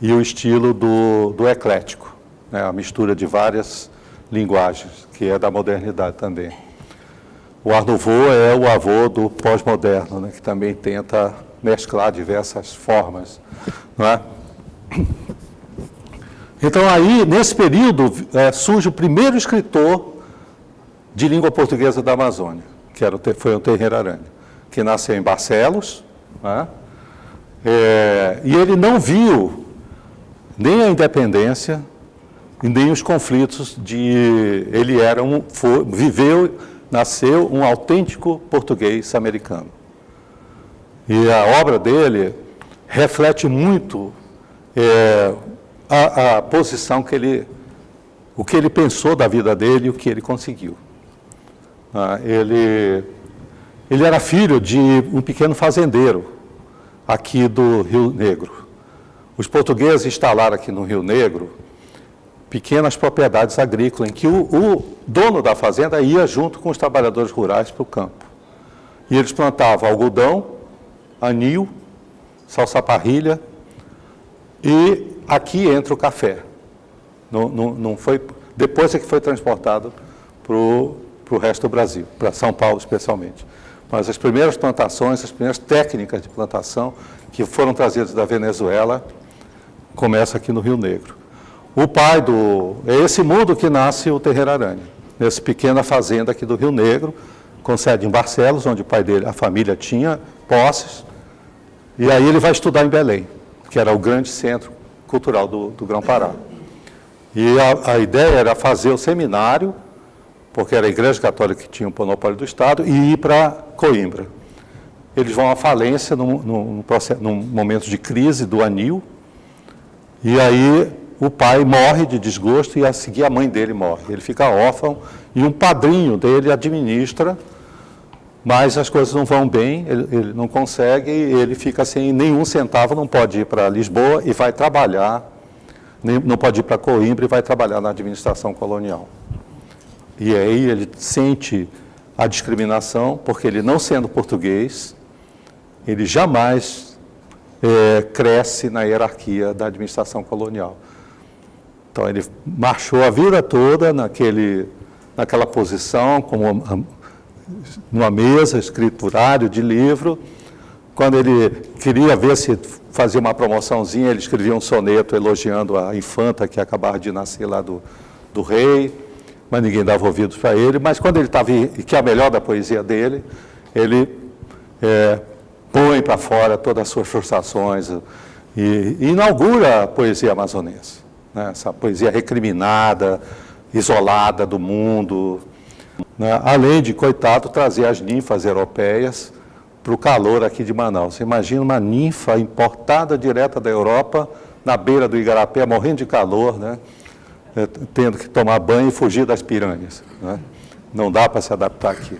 e o estilo do eclético, né? A mistura de várias linguagens, que é da modernidade também. O Art Nouveau é o avô do pós-moderno, né? Que também tenta mesclar diversas formas, não é? Então, aí, nesse período, surge o primeiro escritor de língua portuguesa da Amazônia, que foi o Terreiro Aranha, que nasceu em Barcelos, né? E ele não viu nem a independência, nem os conflitos ele nasceu um autêntico português americano. E a obra dele reflete muito a posição o que ele pensou da vida dele e o que ele conseguiu. Ele era filho de um pequeno fazendeiro aqui do Rio Negro. Os portugueses instalaram aqui no Rio Negro pequenas propriedades agrícolas, em que o dono da fazenda ia junto com os trabalhadores rurais para o campo. E eles plantavam algodão, anil, salsa-parrilha, e aqui entra o café. Não foi, depois é que foi transportado para o resto do Brasil, para São Paulo especialmente. Mas as primeiras plantações, as primeiras técnicas de plantação que foram trazidas da Venezuela, começam aqui no Rio Negro. É esse mundo que nasce o Terreiro Aranha, nessa pequena fazenda aqui do Rio Negro, com sede em Barcelos, onde o pai dele, a família tinha posses, e aí ele vai estudar em Belém, que era o grande centro cultural do Grão-Pará. E a ideia era fazer o seminário, porque era a Igreja Católica que tinha o monopólio do Estado, e ir para Coimbra. Eles vão à falência num momento de crise do anil, e aí o pai morre de desgosto e a seguir a mãe dele morre. Ele fica órfão e um padrinho dele administra, mas as coisas não vão bem, ele não consegue, ele fica sem nenhum centavo, não pode ir para Lisboa e vai trabalhar, não pode ir para Coimbra e vai trabalhar na administração colonial. E aí ele sente a discriminação, porque ele não sendo português, ele jamais cresce na hierarquia da administração colonial. Então, ele marchou a vida toda naquela posição, como numa mesa, escriturário de livro. Quando ele queria ver se fazia uma promoçãozinha, ele escrevia um soneto elogiando a infanta que acabava de nascer lá do rei, mas ninguém dava ouvidos para ele. Mas quando ele estava, que é a melhor da poesia dele, ele põe para fora todas as suas frustrações e inaugura a poesia amazonense. Essa poesia recriminada, isolada do mundo, né? Além de, coitado, trazer as ninfas europeias para o calor aqui de Manaus. Você imagina uma ninfa importada direta da Europa, na beira do Igarapé, morrendo de calor, né? Tendo que tomar banho e fugir das piranhas, né? Não dá para se adaptar aqui.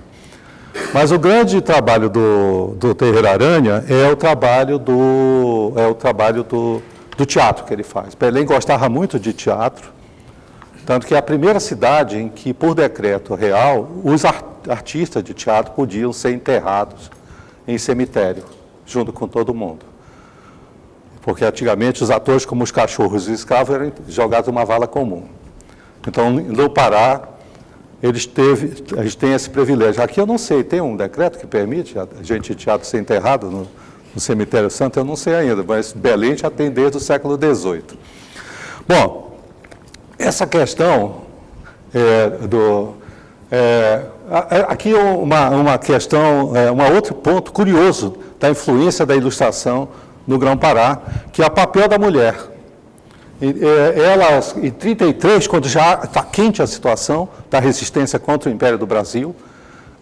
Mas o grande trabalho do Terreiro Aranha é o trabalho do teatro que ele faz. Belém gostava muito de teatro, tanto que é a primeira cidade em que, por decreto real, os artistas de teatro podiam ser enterrados em cemitério, junto com todo mundo. Porque antigamente os atores, como os cachorros e os escravos, eram jogados numa vala comum. Então, no Pará, eles têm esse privilégio. Aqui eu não sei, tem um decreto que permite a gente de teatro ser enterrado no Cemitério Santo, eu não sei ainda, mas Belém já tem desde o século XVIII. Bom, essa questão aqui uma questão, um outro ponto curioso da influência da ilustração no Grão-Pará, que é o papel da mulher. Ela, em 1933, quando já está quente a situação da resistência contra o Império do Brasil,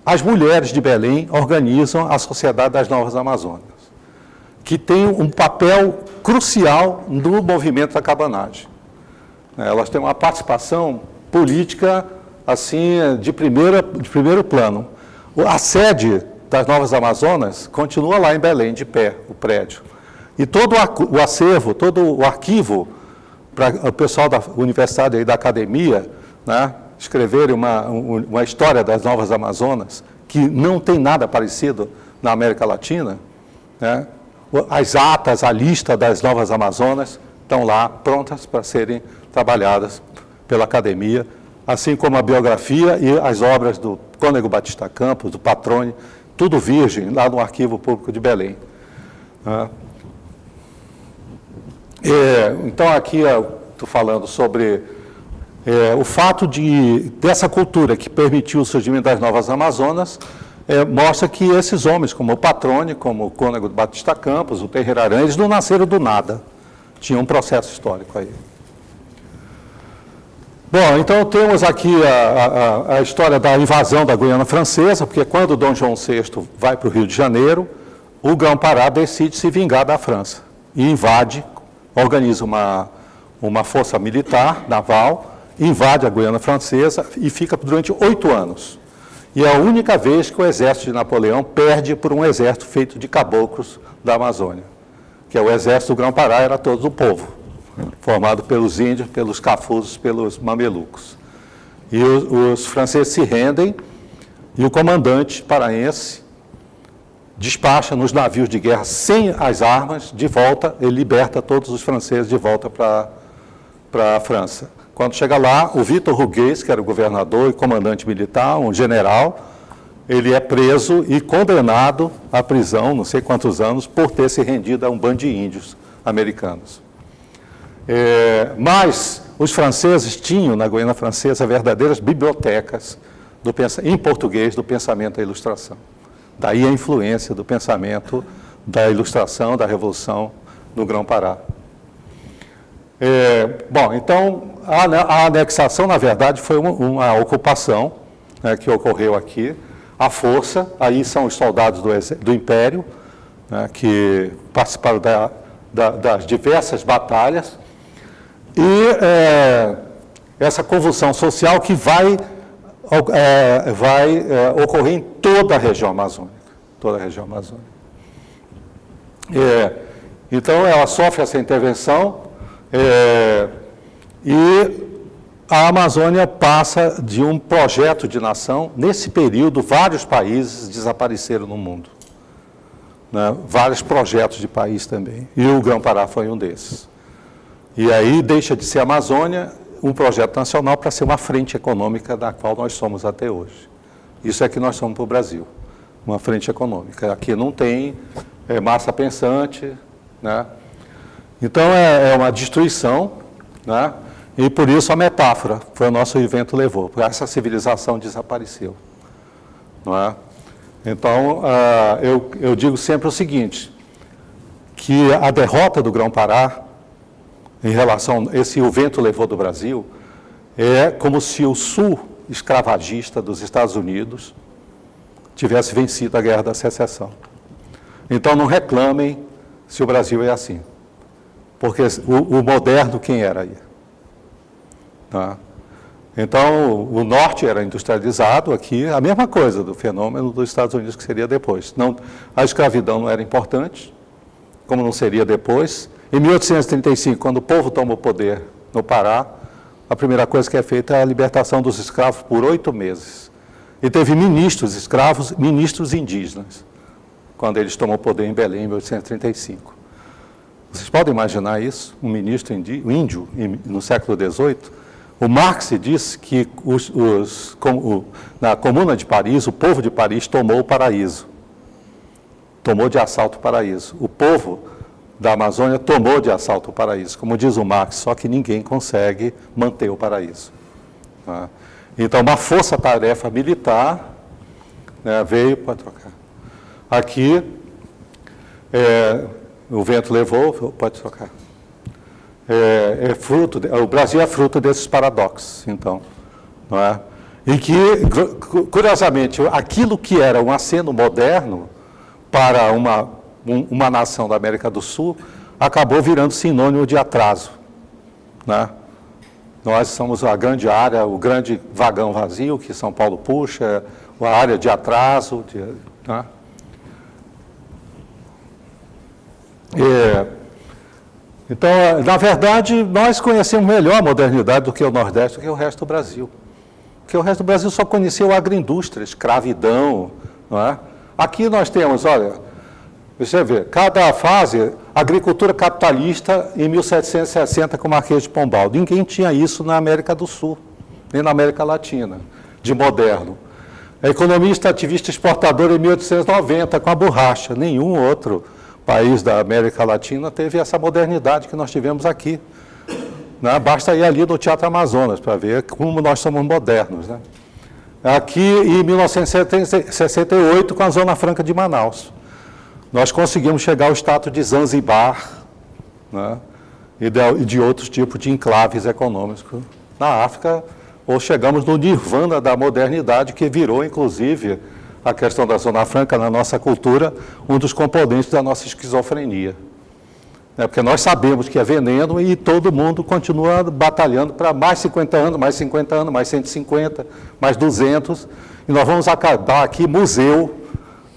as mulheres de Belém organizam a Sociedade das Novas Amazônias, que tem um papel crucial no movimento da cabanagem. Elas têm uma participação política assim de primeiro plano. A sede das Novas Amazonas continua lá em Belém, de pé, o prédio. E todo o acervo, todo o arquivo, para o pessoal da universidade e da academia, né, escreverem uma história das Novas Amazonas, que não tem nada parecido na América Latina, né, as atas, a lista das Novas Amazonas estão lá prontas para serem trabalhadas pela academia, assim como a biografia e as obras do Cônego Batista Campos, do Patrone, tudo virgem, lá no Arquivo Público de Belém. Então, aqui estou falando sobre o fato dessa cultura que permitiu o surgimento das Novas Amazonas, mostra que esses homens, como o Patrone, como o Cônego Batista Campos, o Terreiro Aranha, eles não nasceram do nada. Tinha um processo histórico aí. Bom, então temos aqui a história da invasão da Guiana Francesa, porque quando Dom João VI vai para o Rio de Janeiro, o Grão-Pará decide se vingar da França e invade, organiza uma força militar, naval, invade a Guiana Francesa e fica durante 8 anos. E é a única vez que o exército de Napoleão perde por um exército feito de caboclos da Amazônia, que é o exército do Grão-Pará, era todo o povo, formado pelos índios, pelos cafuzos, pelos mamelucos. E os franceses se rendem e o comandante paraense despacha nos navios de guerra sem as armas, de volta, ele liberta todos os franceses de volta para a França. Quando chega lá, o Vitor Hugues, que era o governador e comandante militar, um general, ele é preso e condenado à prisão, não sei quantos anos, por ter se rendido a um bando de índios americanos. Mas os franceses tinham, na Guiana Francesa, verdadeiras bibliotecas em português do pensamento da Ilustração. Daí a influência do pensamento da Ilustração, da Revolução no Grão-Pará. Bom, então, a anexação, na verdade, foi uma ocupação, né, que ocorreu aqui. A força, aí são os soldados do Império, né, que participaram das diversas batalhas, e essa convulsão social que vai ocorrer em toda a região amazônica. Toda a região amazônica. Então, ela sofre essa intervenção e a Amazônia passa de um projeto de nação. Nesse período, vários países desapareceram no mundo. Né? Vários projetos de país também. E o Grão-Pará foi um desses. E aí deixa de ser Amazônia um projeto nacional para ser uma frente econômica da qual nós somos até hoje. Isso é que nós somos para o Brasil, uma frente econômica. Aqui não tem massa pensante, né? Então é uma destruição, né? E por isso a metáfora foi o nosso evento levou, porque essa civilização desapareceu, não é? Então eu digo sempre o seguinte, que a derrota do Grão-Pará em relação a esse o vento levou do Brasil, é como se o sul escravagista dos Estados Unidos tivesse vencido a Guerra da Secessão. Então não reclamem se o Brasil é assim, porque o moderno quem era aí? Tá? Então o norte era industrializado aqui, a mesma coisa do fenômeno dos Estados Unidos que seria depois. Não, a escravidão não era importante, como não seria depois. Em 1835, quando o povo toma o poder no Pará, a primeira coisa que é feita é a libertação dos escravos por 8 meses. E teve ministros escravos, ministros indígenas, quando eles tomam o poder em Belém, em 1835. Vocês podem imaginar isso? Um ministro índio, no século XVIII? O Marx disse que na Comuna de Paris, o povo de Paris tomou o paraíso. Tomou de assalto o paraíso. O povo da Amazônia tomou de assalto o paraíso, como diz o Marx, só que ninguém consegue manter o paraíso. Tá? Então, uma força-tarefa militar, né, veio para trocar. Aqui, o vento levou, pode trocar. O Brasil é fruto desses paradoxos, então. Não é? E que, curiosamente, aquilo que era um aceno moderno para uma uma nação da América do Sul, acabou virando sinônimo de atraso, né? Nós somos a grande área, o grande vagão vazio que São Paulo puxa, a área de atraso, né? Então, na verdade, nós conhecemos melhor a modernidade do que o Nordeste, do que o resto do Brasil. Porque o resto do Brasil só conhecia a agroindústria, escravidão, não é? Aqui nós temos, olha, você vê, cada fase, agricultura capitalista em 1760 com o Marquês de Pombal. Ninguém tinha isso na América do Sul, nem na América Latina, de moderno. A economia extrativista exportadora em 1890 com a borracha. Nenhum outro país da América Latina teve essa modernidade que nós tivemos aqui, né? Basta ir ali no Teatro Amazonas para ver como nós somos modernos, né? Aqui em 1968 com a Zona Franca de Manaus. Nós conseguimos chegar ao status de Zanzibar, né? E de outros tipos de enclaves econômicos na África, ou chegamos no nirvana da modernidade, que virou, inclusive, a questão da Zona Franca na nossa cultura, um dos componentes da nossa esquizofrenia. Porque nós sabemos que é veneno e todo mundo continua batalhando para mais 50 anos, mais 50 anos, mais 150, mais 200, e nós vamos acabar aqui museu,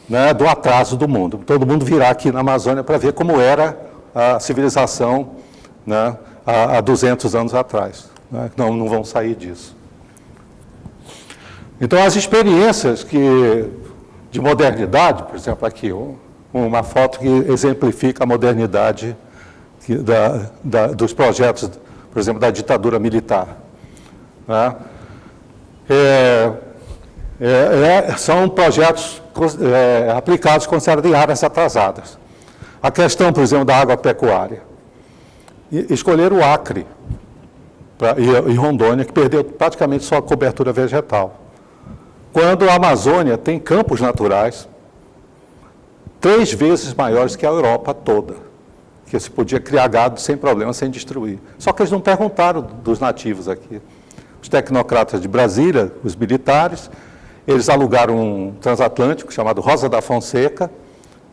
né, do atraso do mundo. Todo mundo virá aqui na Amazônia para ver como era a civilização, né, há 200 anos atrás. Né? Não vão sair disso. Então, as experiências de modernidade, por exemplo, aqui, uma foto que exemplifica a modernidade dos projetos, por exemplo, da ditadura militar. Né? São projetos aplicados considerados em áreas atrasadas. A questão, por exemplo, da agropecuária. Escolheram o Acre e Rondônia, que perdeu praticamente só a cobertura vegetal. Quando a Amazônia tem campos naturais 3 vezes maiores que a Europa toda, que se podia criar gado sem problema, sem destruir. Só que eles não perguntaram dos nativos aqui. Os tecnocratas de Brasília, os militares, eles alugaram um transatlântico chamado Rosa da Fonseca,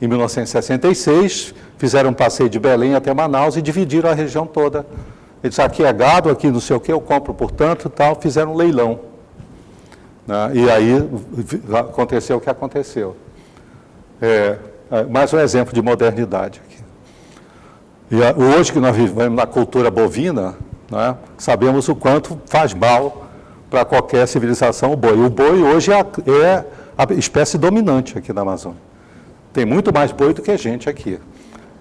em 1966, fizeram um passeio de Belém até Manaus e dividiram a região toda. Eles disseram, aqui é gado, aqui não sei o quê, eu compro por tanto, tal, fizeram um leilão. E aí aconteceu o que aconteceu. Mais um exemplo de modernidade aqui. E hoje que nós vivemos na cultura bovina, né, sabemos o quanto faz mal para qualquer civilização o boi. O boi hoje é a espécie dominante aqui na Amazônia. Tem muito mais boi do que gente aqui.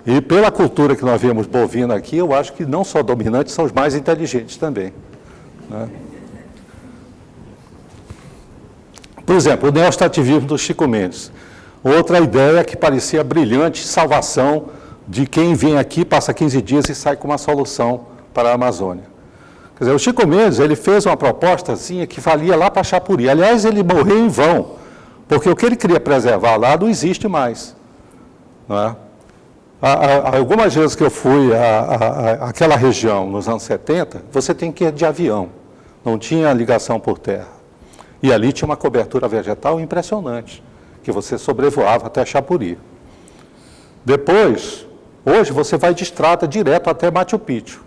E pela cultura que nós vemos bovina aqui, eu acho que não só dominantes, são os mais inteligentes também. Né? Por exemplo, o neoestativismo do Chico Mendes. Outra ideia que parecia brilhante, salvação de quem vem aqui, passa 15 dias e sai com uma solução para a Amazônia. Quer dizer, o Chico Mendes, ele fez uma propostazinha que valia lá para Chapuri. Aliás, ele morreu em vão, porque o que ele queria preservar lá não existe mais. Não é? Algumas vezes que eu fui àquela região nos anos 70, você tem que ir de avião, não tinha ligação por terra. E ali tinha uma cobertura vegetal impressionante, que você sobrevoava até Chapuri. Depois, hoje você vai de estrada direto até Machu Picchu.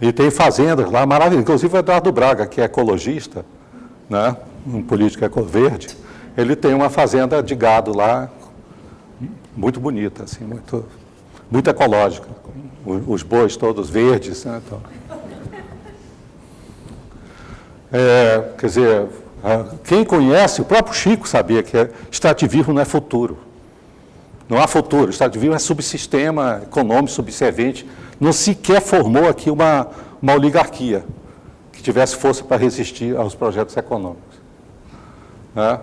E tem fazendas lá maravilhosas, inclusive o Eduardo Braga, que é ecologista, né, um político ecoverde, ele tem uma fazenda de gado lá, muito bonita, assim, muito ecológica, os bois todos verdes, né, então. Quer dizer, quem conhece, o próprio Chico sabia que extrativismo não é futuro. Não há futuro, o extrativismo é subsistema econômico, subserviente, não sequer formou aqui uma oligarquia que tivesse força para resistir aos projetos econômicos. Né?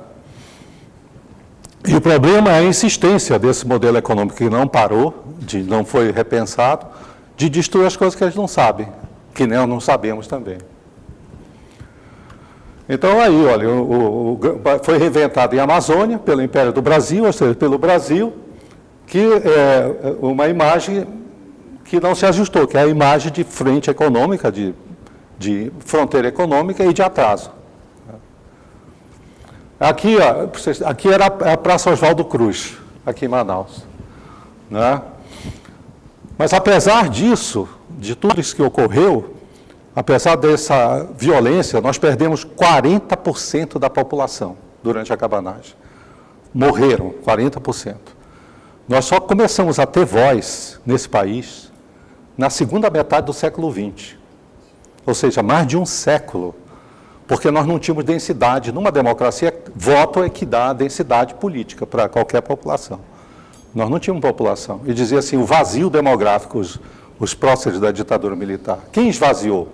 E o problema é a insistência desse modelo econômico que não parou, não foi repensado, de destruir as coisas que eles não sabem, que nós não sabemos também. Então, aí, olha, foi reinventado em Amazônia, pelo Império do Brasil, ou seja, pelo Brasil, que é uma imagem que não se ajustou, que é a imagem de frente econômica, de fronteira econômica e de atraso. Aqui era a Praça Oswaldo Cruz, aqui em Manaus, né? Mas apesar disso, de tudo isso que ocorreu, apesar dessa violência, nós perdemos 40% da população durante a cabanagem. Morreram 40%. Nós só começamos a ter voz nesse país na segunda metade do século XX. Ou seja, mais de um século. Porque nós não tínhamos densidade. Numa democracia, voto é que dá densidade política para qualquer população. Nós não tínhamos população. E dizia assim, o vazio demográfico, os próceres da ditadura militar. Quem esvaziou?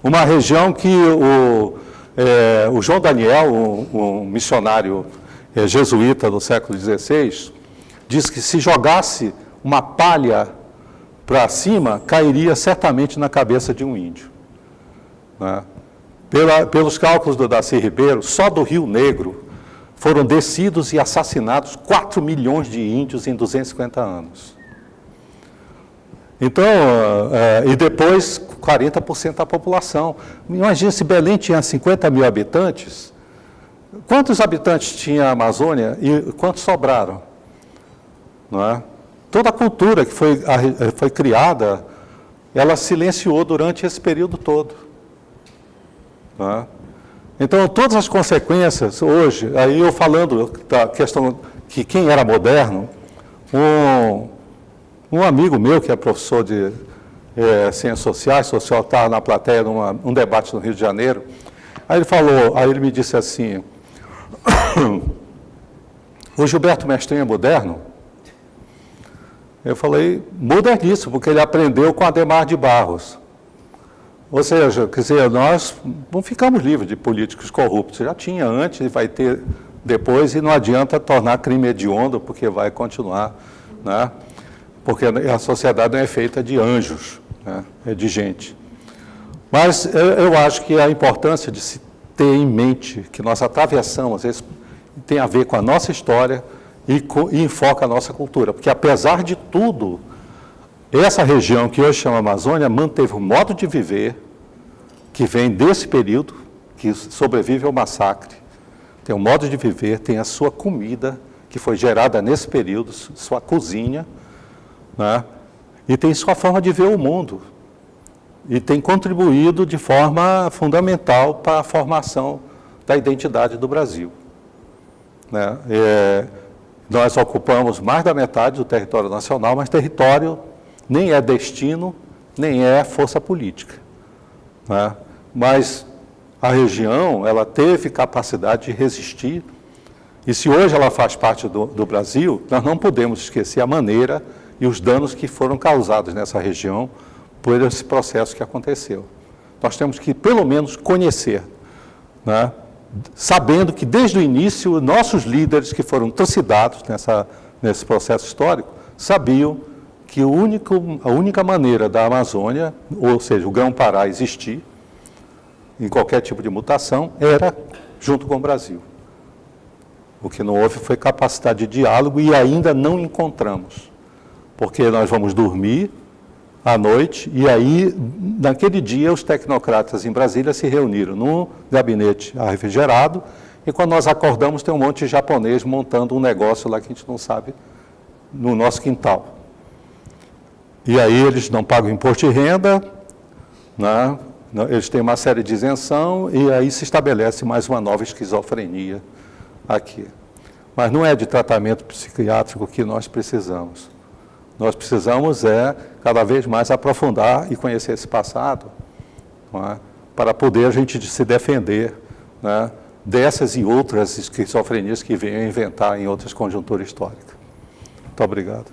Uma região que o João Daniel, um missionário jesuíta do século XVI, diz que se jogasse uma palha para cima, cairia certamente na cabeça de um índio. Né? Pelos cálculos do Darcy Ribeiro, só do Rio Negro foram descidos e assassinados 4 milhões de índios em 250 anos. Então, e depois 40% da população. Imagina se Belém tinha 50 mil habitantes, quantos habitantes tinha a Amazônia e quantos sobraram? Não é? Toda a cultura que foi criada, ela silenciou durante esse período todo. Não é? Então, todas as consequências, hoje, aí eu falando da questão que quem era moderno, um amigo meu, que é professor de Ciências Sociais, sociólogo, estava na plateia num debate no Rio de Janeiro, aí ele me disse assim, o Gilberto Mestrinho é moderno? Eu falei, moderníssimo, porque ele aprendeu com Adhemar de Barros. Ou seja, quer dizer, nós não ficamos livres de políticos corruptos. Já tinha antes e vai ter depois, e não adianta tornar crime hediondo, porque vai continuar, né? Porque a sociedade não é feita de anjos, né? É de gente. Mas eu acho que a importância de se ter em mente que nós atravessamos, isso tem a ver com a nossa história e enfoca a nossa cultura. Porque, apesar de tudo, essa região que hoje chama Amazônia manteve um modo de viver que vem desse período, que sobrevive ao massacre. Tem um modo de viver, tem a sua comida, que foi gerada nesse período, sua cozinha, né? E tem sua forma de ver o mundo. E tem contribuído de forma fundamental para a formação da identidade do Brasil. Né? Nós ocupamos mais da metade do território nacional, mas território nem é destino, nem é força política. Né? Mas a região, ela teve capacidade de resistir, e se hoje ela faz parte do Brasil, nós não podemos esquecer a maneira e os danos que foram causados nessa região por esse processo que aconteceu. Nós temos que, pelo menos, conhecer, né? Sabendo que, desde o início, nossos líderes que foram trucidados nesse processo histórico, sabiam que a única maneira da Amazônia, ou seja, o Grão-Pará existir, em qualquer tipo de mutação, era junto com o Brasil. O que não houve foi capacidade de diálogo e ainda não encontramos. Porque nós vamos dormir à noite e aí, naquele dia, os tecnocratas em Brasília se reuniram num gabinete refrigerado e quando nós acordamos tem um monte de japonês montando um negócio lá que a gente não sabe, no nosso quintal. E aí eles não pagam imposto de renda, né? Eles têm uma série de isenção e aí se estabelece mais uma nova esquizofrenia aqui. Mas não é de tratamento psiquiátrico que nós precisamos. Nós precisamos cada vez mais aprofundar e conhecer esse passado, não é? Para poder a gente se defender, né, dessas e outras esquizofrenias que venham inventar em outras conjunturas históricas. Muito obrigado.